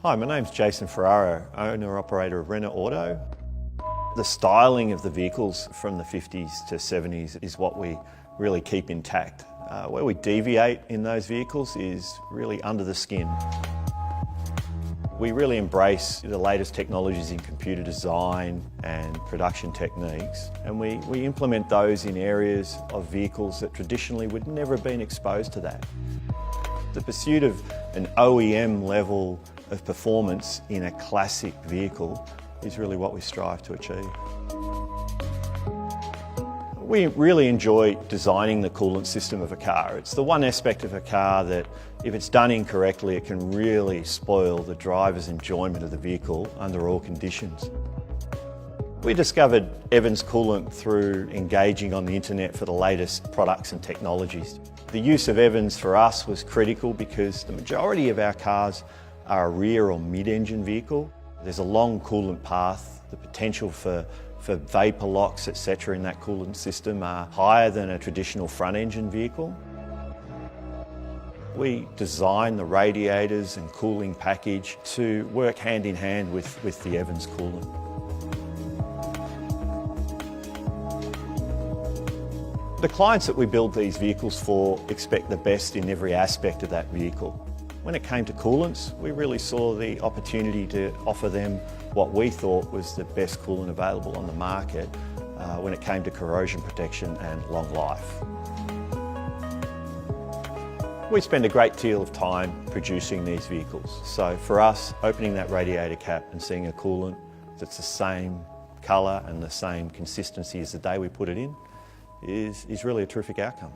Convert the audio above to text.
Hi, my name's Jason Ferraro, owner-operator of Renner Auto. The styling of the vehicles from the 50s to 70s is what we really keep intact. Where we deviate in those vehicles is really under the skin. We really embrace the latest technologies in computer design and production techniques, and we implement those in areas of vehicles that traditionally would never have been exposed to that. The pursuit of an OEM level of performance in a classic vehicle is really what we strive to achieve. We really enjoy designing the coolant system of a car. It's the one aspect of a car that, if it's done incorrectly, it can really spoil the driver's enjoyment of the vehicle under all conditions. We discovered Evans Coolant through engaging on the internet for the latest products and technologies. The use of Evans for us was critical because the majority of our cars are a rear or mid-engine vehicle. There's a long coolant path. The potential for vapour locks, etc. in that coolant system are higher than a traditional front-engine vehicle. We design the radiators and cooling package to work hand in hand with the Evans coolant. The clients that we build these vehicles for expect the best in every aspect of that vehicle. When it came to coolants, we really saw the opportunity to offer them what we thought was the best coolant available on the market when it came to corrosion protection and long life. We spend a great deal of time producing these vehicles. So for us, opening that radiator cap and seeing a coolant that's the same colour and the same consistency as the day we put it in is really a terrific outcome.